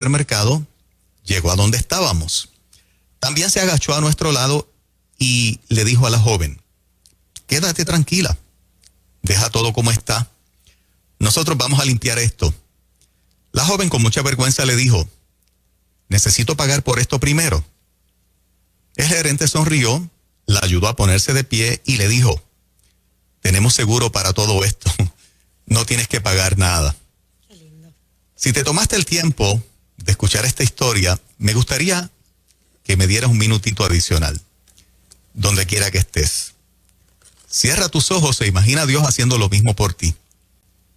supermercado, llegó a donde estábamos. También se agachó a nuestro lado y le dijo a la joven: quédate tranquila, deja todo como está. Nosotros vamos a limpiar esto. La joven con mucha vergüenza le dijo: necesito pagar por esto primero. El gerente sonrió, la ayudó a ponerse de pie y le dijo: tenemos seguro para todo esto, no tienes que pagar nada. Qué lindo. Si te tomaste el tiempo de escuchar esta historia, me gustaría que me dieras un minutito adicional, donde quiera que estés. Cierra tus ojos e imagina a Dios haciendo lo mismo por ti,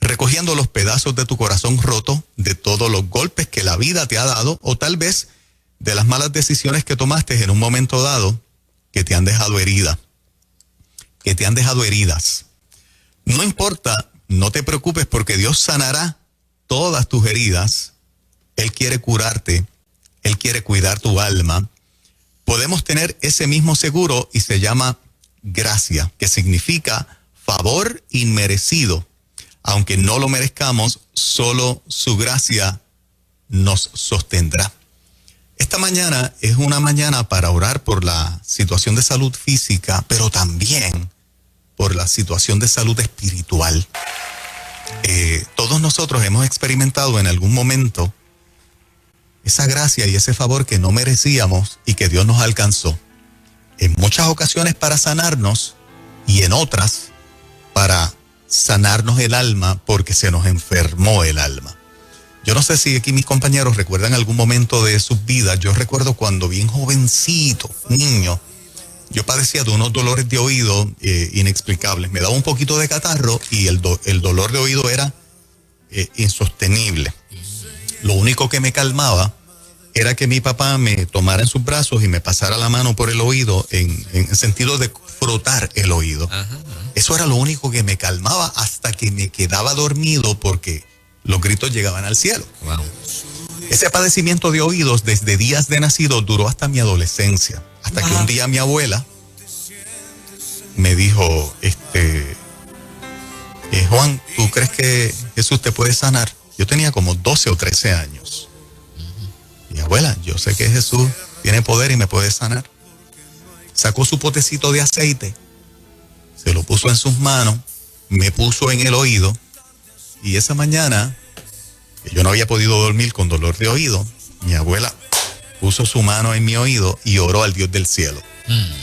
recogiendo los pedazos de tu corazón roto, de todos los golpes que la vida te ha dado, o tal vez de las malas decisiones que tomaste en un momento dado que te han dejado herida, que te han dejado heridas. No importa, no te preocupes, porque Dios sanará todas tus heridas. Él quiere curarte, Él quiere cuidar tu alma. Podemos tener ese mismo seguro y se llama gracia, que significa favor inmerecido. Aunque no lo merezcamos, solo su gracia nos sostendrá. Esta mañana es una mañana para orar por la situación de salud física, pero también por la situación de salud espiritual. Todos nosotros hemos experimentado en algún momento esa gracia y ese favor que no merecíamos y que Dios nos alcanzó. En muchas ocasiones para sanarnos y en otras para sanarnos el alma porque se nos enfermó el alma. Yo no sé si aquí mis compañeros recuerdan algún momento de sus vidas. Yo recuerdo cuando bien jovencito, niño, yo padecía de unos dolores de oído inexplicables. Me daba un poquito de catarro y el dolor de oído era insostenible. Lo único que me calmaba era que mi papá me tomara en sus brazos y me pasara la mano por el oído en sentido de frotar el oído. Ajá. Eso era lo único que me calmaba hasta que me quedaba dormido porque los gritos llegaban al cielo. Wow. Ese padecimiento de oídos desde días de nacido duró hasta mi adolescencia. Hasta que un día mi abuela me dijo, Juan, ¿tú crees que Jesús te puede sanar? Yo tenía como 12 o 13 años. Y abuela, yo sé que Jesús tiene poder y me puede sanar. Sacó su potecito de aceite, se lo puso en sus manos, me puso en el oído, y esa mañana, que yo no había podido dormir con dolor de oído, mi abuela puso su mano en mi oído y oró al Dios del cielo,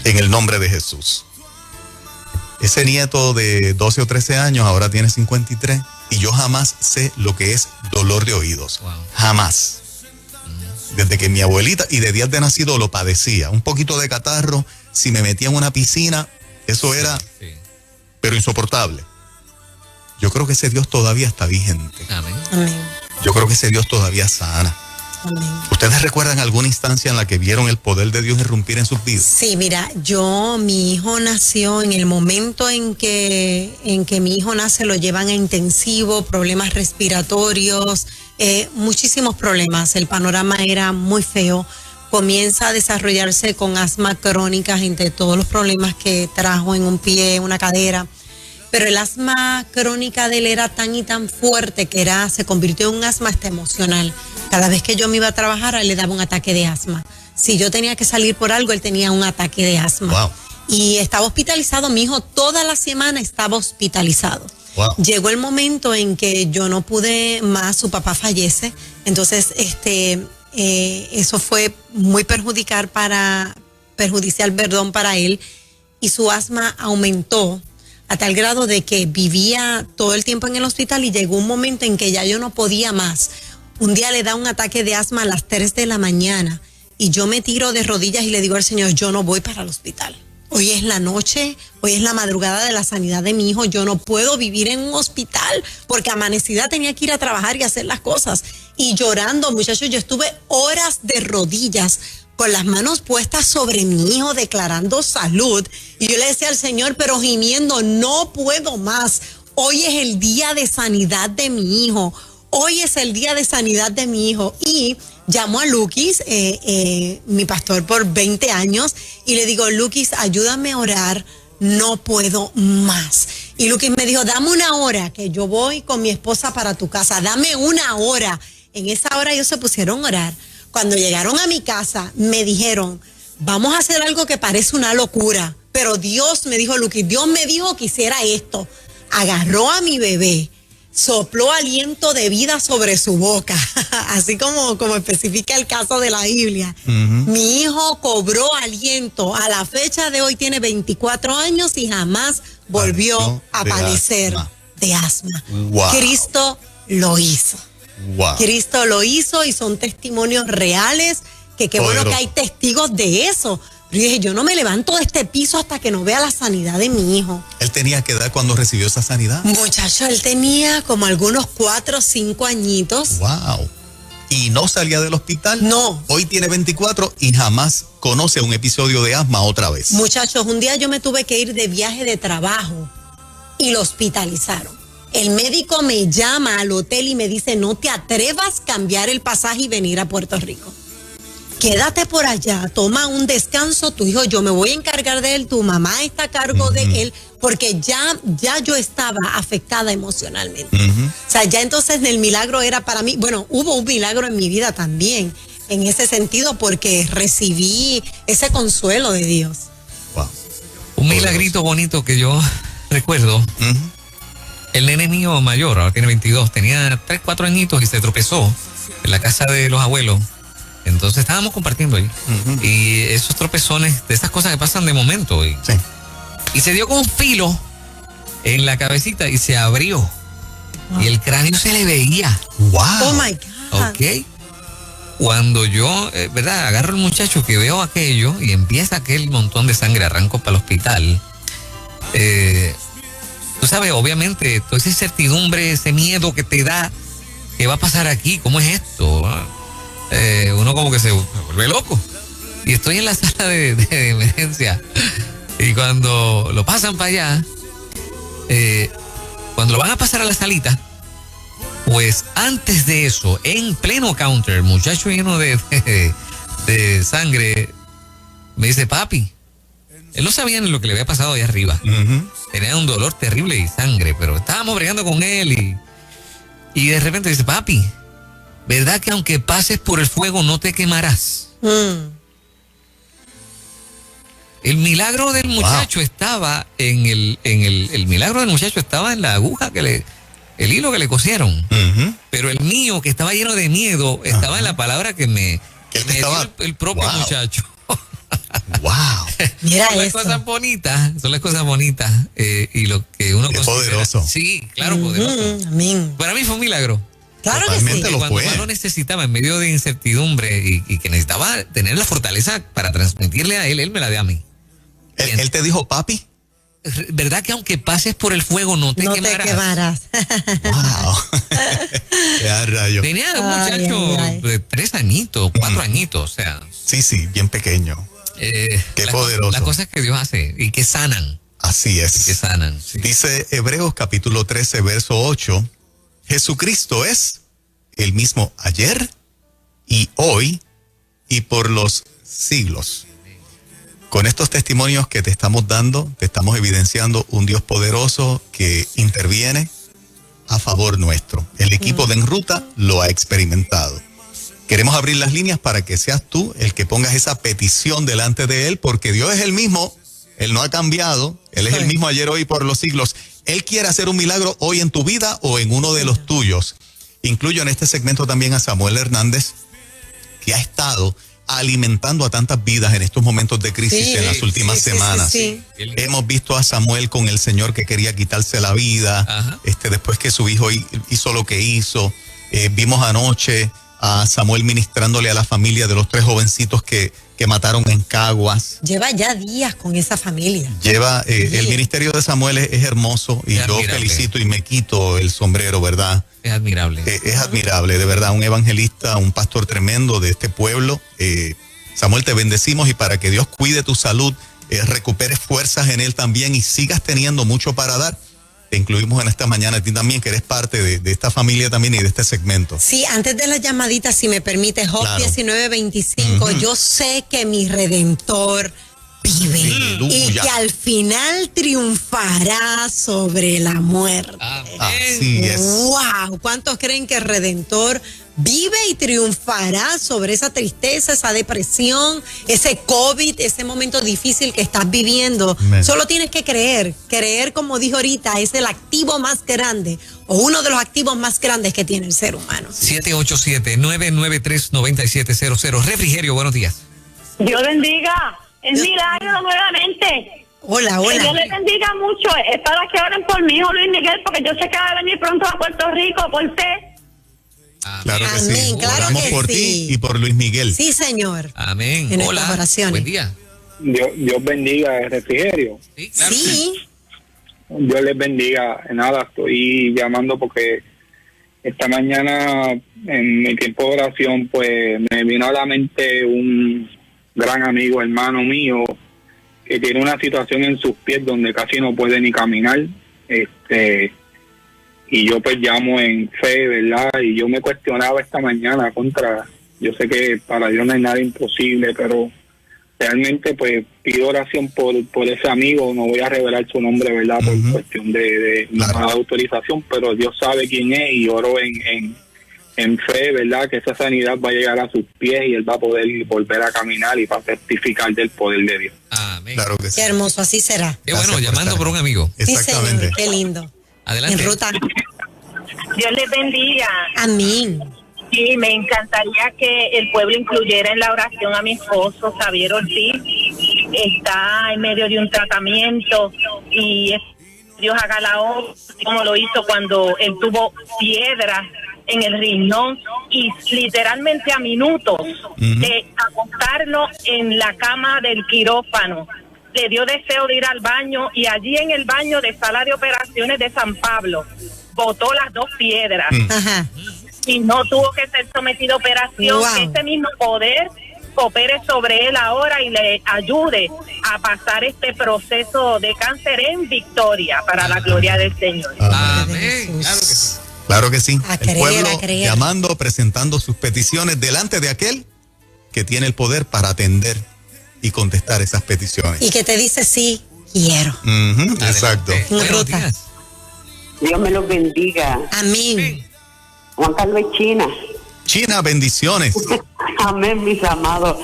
en el nombre de Jesús. Ese nieto de 12 o 13 años ahora tiene 53, y yo jamás sé lo que es dolor de oídos. Wow. Jamás. Desde que mi abuelita, y de días de nacido lo padecía. Un poquito de catarro, si me metía en una piscina, eso era, pero insoportable. Yo creo que ese Dios todavía está vigente. Amén. Amén. Yo creo que ese Dios todavía sana. Amén. ¿Ustedes recuerdan alguna instancia en la que vieron el poder de Dios irrumpir en sus vidas? Sí, mira, mi hijo nació en el momento en que mi hijo nace, lo llevan a intensivo, problemas respiratorios, muchísimos problemas. El panorama era muy feo. Comienza a desarrollarse con asma crónica, entre todos los problemas que trajo en un pie, una cadera. Pero el asma crónica de él era tan y tan fuerte que se convirtió en un asma hasta emocional. Cada vez que yo me iba a trabajar, a él le daba un ataque de asma. Si yo tenía que salir por algo, él tenía un ataque de asma. Wow. Y estaba hospitalizado, mi hijo toda la semana estaba hospitalizado. Wow. Llegó el momento en que yo no pude más, su papá fallece. Entonces, eso fue muy perjudicial para él, y su asma aumentó a tal grado de que vivía todo el tiempo en el hospital, y llegó un momento en que ya yo no podía más. Un día le da un ataque de asma a las 3 de la mañana y yo me tiro de rodillas y le digo al Señor, yo no voy para el hospital. Hoy es la noche, hoy es la madrugada de la sanidad de mi hijo, yo no puedo vivir en un hospital porque amanecida tenía que ir a trabajar y hacer las cosas. Y llorando, muchachos, yo estuve horas de rodillas con las manos puestas sobre mi hijo, declarando salud. Y yo le decía al Señor, pero gimiendo, no puedo más. Hoy es el día de sanidad de mi hijo. Hoy es el día de sanidad de mi hijo. Y llamo a Lukis, mi pastor por 20 años, y le digo, Lukis, ayúdame a orar, no puedo más. Y Lukis me dijo, dame una hora, que yo voy con mi esposa para tu casa, dame una hora. En esa hora ellos se pusieron a orar. Cuando llegaron a mi casa, me dijeron, vamos a hacer algo que parece una locura. Pero Dios me dijo, Luqui, Dios me dijo que hiciera esto. Agarró a mi bebé, sopló aliento de vida sobre su boca, así como especifica el caso de la Biblia. Mi hijo cobró aliento. A la fecha de hoy tiene 24 años y jamás volvió a padecer de asma. Wow. Cristo lo hizo. Wow. Cristo lo hizo y son testimonios reales, que qué bueno que hay testigos de eso. Pero yo dije, yo no me levanto de este piso hasta que no vea la sanidad de mi hijo. ¿Él tenía que edad cuando recibió esa sanidad? Muchacho, él tenía como algunos 4 o 5 añitos. Wow. ¿Y no salía del hospital? No. Hoy tiene 24 y jamás conoce un episodio de asma otra vez. Muchachos, un día yo me tuve que ir de viaje de trabajo y lo hospitalizaron. El médico me llama al hotel y me dice, no te atrevas a cambiar el pasaje y venir a Puerto Rico. Quédate por allá, toma un descanso, tu hijo, yo me voy a encargar de él, tu mamá está a cargo de él, porque ya yo estaba afectada emocionalmente. O sea, ya entonces el milagro era para mí, bueno, hubo un milagro en mi vida también, en ese sentido, porque recibí ese consuelo de Dios. Wow. Un milagrito bonito que yo recuerdo. El nene mío mayor, ahora tiene 22, tenía 3, 4 añitos y se tropezó en la casa de los abuelos. Entonces estábamos compartiendo ahí. Y esos tropezones, de esas cosas que pasan de momento. Y se dio con un filo en la cabecita y se abrió. Y el cráneo se le veía. Wow. Oh my God. Ok. Cuando yo, ¿verdad? Agarro al muchacho que veo aquello y empieza aquel montón de sangre, arranco para el hospital. Tú sabes, obviamente, toda esa incertidumbre, ese miedo que te da, ¿qué va a pasar aquí? ¿Cómo es esto? Uno como que se vuelve loco. Y estoy en la sala de emergencia. Y cuando lo pasan para allá, cuando lo van a pasar a la salita, pues antes de eso, en pleno counter, el muchacho lleno de sangre, me dice, papi. Él no sabía ni lo que le había pasado allá arriba. Tenía un dolor terrible y sangre, pero estábamos bregando con él y de repente dice, papi, ¿verdad que aunque pases por el fuego no te quemarás? El milagro del muchacho estaba en el milagro del muchacho estaba en la aguja el hilo que le cosieron. Pero el mío, que estaba lleno de miedo, estaba en la palabra que me dio el propio muchacho. Wow. Mira son las cosas bonitas, y lo que uno considera. Poderoso. Sí, claro, poderoso. Amén. Para mí fue un milagro. Claro Totalmente que sí. lo Cuando fue. más lo necesitaba en medio de incertidumbre y que necesitaba tener la fortaleza para transmitirle a él me la dio a mí. ¿Él te dijo, papi? ¿Verdad que aunque pases por el fuego no te quemarás? Wow. Ya, rayo. Tenía un muchacho de 3 añitos, 4 añitos, o sea. Sí, bien pequeño. Qué poderoso. Las cosas que Dios hace y que sanan. Así es. Que sanan. Sí. Dice Hebreos capítulo 13, verso 8. Jesucristo es el mismo ayer y hoy y por los siglos. Con estos testimonios que te estamos dando, te estamos evidenciando un Dios poderoso que interviene a favor nuestro. El equipo de En Ruta lo ha experimentado. Queremos abrir las líneas para que seas tú el que pongas esa petición delante de Él, porque Dios es el mismo, Él no ha cambiado, Él es el mismo ayer, hoy y por los siglos. Él quiere hacer un milagro hoy en tu vida o en uno de los tuyos. Incluyo en este segmento también a Samuel Hernández, que ha estado alimentando a tantas vidas en estos momentos de crisis en las últimas semanas. Sí. Hemos visto a Samuel con el señor que quería quitarse la vida, después que su hijo hizo lo que hizo. Vimos anoche a Samuel ministrándole a la familia de los 3 jovencitos que mataron en Caguas. Lleva ya días con esa familia. El ministerio de Samuel es hermoso y yo felicito y me quito el sombrero, ¿verdad? Es admirable. Es admirable, de verdad, un evangelista, un pastor tremendo de este pueblo. Samuel, te bendecimos y para que Dios cuide tu salud, recuperes fuerzas en él también y sigas teniendo mucho para dar. Te incluimos en esta mañana, a ti también, que eres parte de esta familia también y de este segmento. Sí, antes de las llamaditas, si me permite, Job 19:25, yo sé que mi Redentor vive Aleluya. y que al final triunfará sobre la muerte. Así es. ¡Wow! ¿Cuántos creen que el Redentor vive y triunfará sobre esa tristeza, esa depresión, ese COVID, ese momento difícil que estás viviendo? Amén. Solo tienes que creer. Creer, como dijo ahorita, es el activo más grande o uno de los activos más grandes que tiene el ser humano. 787-993-9700. Refrigerio, buenos días. Dios bendiga. Es milagro nuevamente. Hola, Que Dios hola. les bendiga mucho. Es para que oren por mi hijo Luis Miguel, porque yo sé que va a venir pronto a Puerto Rico por usted. Claro que Amén, sí. claro Oramos que por sí. ti y por Luis Miguel. Sí, señor. Amén. En Hola. estas oraciones. Buen día. Dios bendiga el refrigerio. Sí, claro. Sí. Dios les bendiga. Nada, estoy llamando porque esta mañana en mi tiempo de oración pues me vino a la mente un gran amigo, hermano mío, que tiene una situación en sus pies donde casi no puede ni caminar. Y yo pues llamo en fe, ¿verdad? Y yo me cuestionaba esta mañana yo sé que para Dios no hay nada imposible, pero realmente pues pido oración por ese amigo. No voy a revelar su nombre, ¿verdad? Por cuestión de no Claro. me da autorización, pero Dios sabe quién es y oro en fe, ¿verdad? Que esa sanidad va a llegar a sus pies y él va a poder volver a caminar y va a testificar del poder de Dios. Amén. Claro que sí. Qué hermoso, así será. Qué bueno, Gracias por llamando estar por un amigo. Sí, Exactamente. señor, qué lindo. Adelante. En ruta. Dios les bendiga. Amén. Sí, me encantaría que el pueblo incluyera en la oración a mi esposo, Xavier Ortiz. Está en medio de un tratamiento y Dios haga la obra como lo hizo cuando él tuvo piedras en el riñón y literalmente a minutos de acostarlo en la cama del quirófano. Le dio deseo de ir al baño y allí en el baño de sala de operaciones de San Pablo botó las 2 piedras. Ajá. Y no tuvo que ser sometido a operación. Wow. Ese mismo poder opere sobre él ahora y le ayude a pasar este proceso de cáncer en victoria para la gloria del Señor. Amén. Claro que sí. Claro que sí. A El creer, pueblo a creer. llamando, presentando sus peticiones delante de aquel que tiene el poder para atender y contestar esas peticiones. Y que te dice sí, quiero. Ujú, exacto. Adelante. Buenos ruta. días. Dios me los bendiga. Amén. Juan Carlos China. China, bendiciones. Amén, mis amados.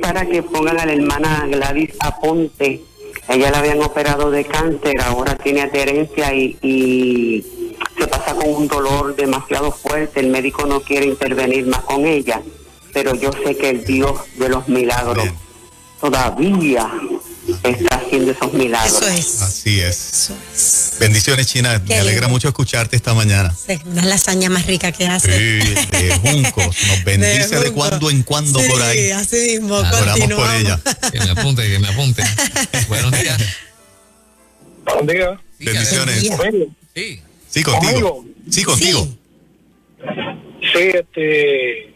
Para que pongan a la hermana Gladys Aponte. Ella la habían operado de cáncer, ahora tiene adherencia y se pasa con un dolor demasiado fuerte. El médico no quiere intervenir más con ella, pero yo sé que el Dios de los milagros Amén. todavía está haciendo esos milagros. Eso es. Así es. Eso es. Bendiciones, China. Qué Me alegra lindo. mucho escucharte esta mañana. Sí, una lasaña más rica que hace. Sí, de juncos. Nos bendice de junco. cuando en cuando Sí, por ahí. así mismo. Ah, Oramos por continuamos. ella. Que me apunte, que me apunte. Buenos días. Buenos días. Sí, Bendiciones. Buen día. Sí. Sí, contigo. Amigo. Sí, contigo. Sí. Sí, te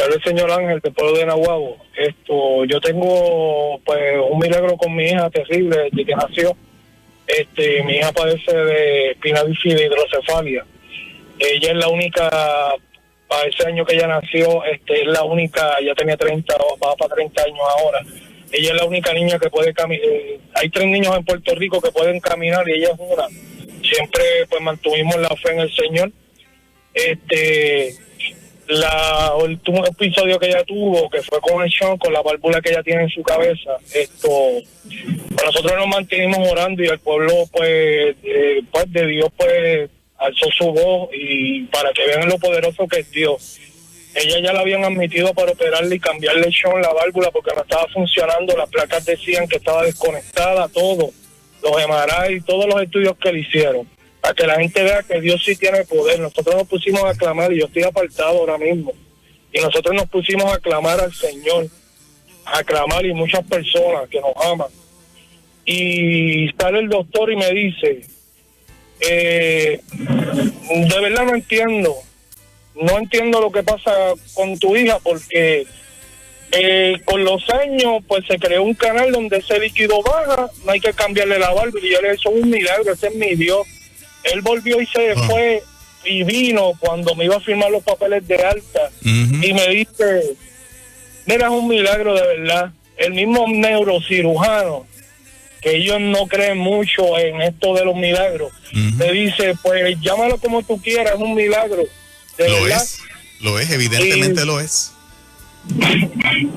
habla el señor Ángel del pueblo de Nahuabo. Yo tengo pues un milagro con mi hija terrible desde que nació. Mi hija padece de espina bífida y hidrocefalia. Ella es la única, para ese año que ella nació, es la única, ya tenía 30, va para 30 años ahora. Ella es la única niña que puede caminar. Hay 3 niños en Puerto Rico que pueden caminar y ella es una. Siempre pues mantuvimos la fe en el Señor. El último episodio que ella tuvo, que fue con el shock, con la válvula que ella tiene en su cabeza, nosotros nos mantenimos orando y el pueblo pues de Dios pues alzó su voz y para que vean lo poderoso que es Dios. Ella ya la habían admitido para operarle y cambiarle el shock, la válvula, porque no estaba funcionando, las placas decían que estaba desconectada, todo, los MRI y todos los estudios que le hicieron, para que la gente vea que Dios sí tiene poder. Nosotros nos pusimos a clamar, y yo estoy apartado ahora mismo, y nosotros nos pusimos a clamar al Señor, a clamar, y muchas personas que nos aman. Y sale el doctor y me dice, de verdad no entiendo lo que pasa con tu hija, porque con los años pues se creó un canal donde ese líquido baja, no hay que cambiarle la válvula, y yo le dije, eso es un milagro, ese es mi Dios. Él volvió y se fue y vino cuando me iba a firmar los papeles de alta y me dice, mira, es un milagro de verdad. el mismo neurocirujano, que ellos no creen mucho en esto de los milagros, te dice, pues llámalo como tú quieras, es un milagro. Lo es, evidentemente lo es.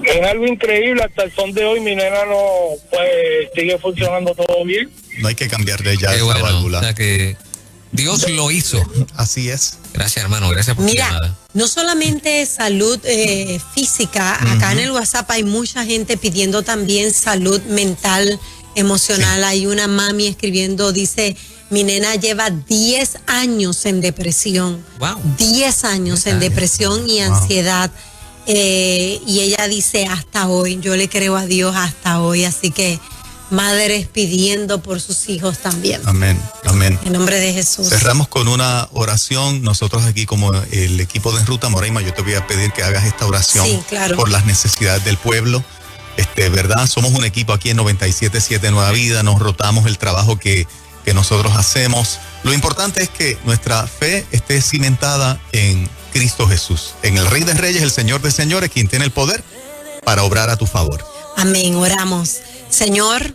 Es algo increíble, hasta el son de hoy mi nena no, pues sigue funcionando todo bien. No hay que cambiar de ya esa bueno, válvula. O sea que Dios lo hizo. Así es. Gracias, hermano, gracias por tu llamada. Mira, no solamente salud física, acá en el WhatsApp hay mucha gente pidiendo también salud mental, emocional. Sí. Hay una mami escribiendo, dice, mi nena lleva 10 años en depresión. Wow. 10 años en depresión y ansiedad. Y ella dice, hasta hoy, yo le creo a Dios hasta hoy, así que madres pidiendo por sus hijos también. Amén, amén. En nombre de Jesús. Cerramos con una oración. Nosotros aquí como el equipo de En Ruta Moraima, yo te voy a pedir que hagas esta oración, sí, claro, por las necesidades del pueblo. ¿Verdad? Somos un equipo aquí en 97.7 Nueva Vida, nos rotamos el trabajo que nosotros hacemos. Lo importante es que nuestra fe esté cimentada en Cristo Jesús, en el Rey de Reyes, el Señor de Señores, quien tiene el poder para obrar a tu favor. Amén, oramos. Señor,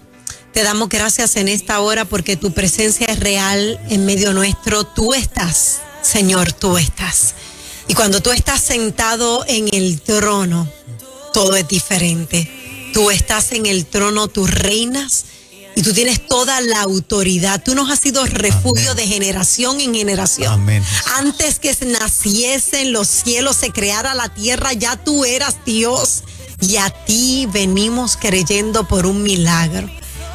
te damos gracias en esta hora porque tu presencia es real en medio nuestro. Tú estás, Señor, tú estás. Y cuando tú estás sentado en el trono, todo es diferente. Tú estás en el trono, tú reinas y tú tienes toda la autoridad. Tú nos has sido refugio, amén, de generación en generación. Amén. Antes que naciesen los cielos, se creara la tierra, ya tú eras Dios. Y a ti venimos creyendo por un milagro.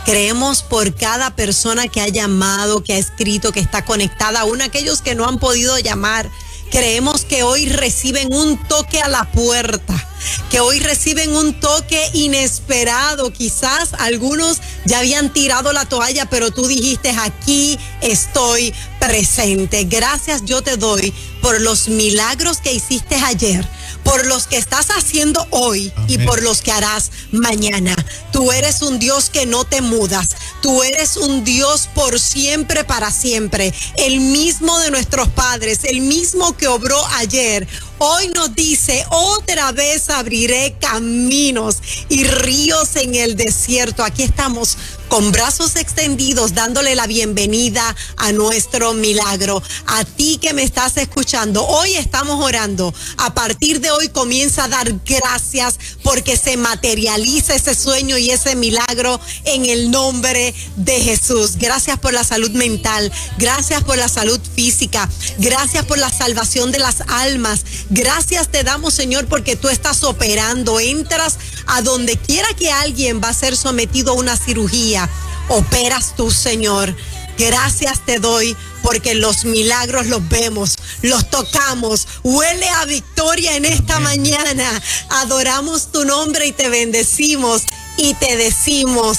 Creemos por cada persona que ha llamado, que ha escrito, que está conectada, aún aquellos que no han podido llamar. Creemos que hoy reciben un toque a la puerta, que hoy reciben un toque inesperado. Quizás algunos ya habían tirado la toalla, pero tú dijiste, aquí estoy presente. Gracias yo te doy por los milagros que hiciste ayer, por los que estás haciendo hoy, amén, y por los que harás mañana. Tú eres un Dios que no te mudas. Tú eres un Dios por siempre, para siempre. El mismo de nuestros padres, el mismo que obró ayer. Hoy nos dice, otra vez abriré caminos y ríos en el desierto. Aquí estamos con brazos extendidos, dándole la bienvenida a nuestro milagro. A ti que me estás escuchando, hoy estamos orando. A partir de hoy comienza a dar gracias porque se materializa ese sueño y ese milagro en el nombre de Jesús. Gracias por la salud mental, gracias por la salud física, gracias por la salvación de las almas. Gracias te damos, Señor, porque tú estás operando. Entras a donde quiera que alguien va a ser sometido a una cirugía. Operas tú, Señor. Gracias te doy porque los milagros los vemos, los tocamos. Huele a victoria en esta mañana. Adoramos tu nombre y te bendecimos y te decimos,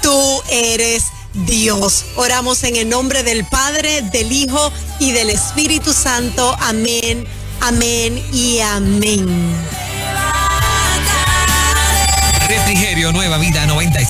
tú eres Dios. Oramos en el nombre del Padre, del Hijo y del Espíritu Santo. Amén, amén y amén. Refrigerio Nueva Vida 96.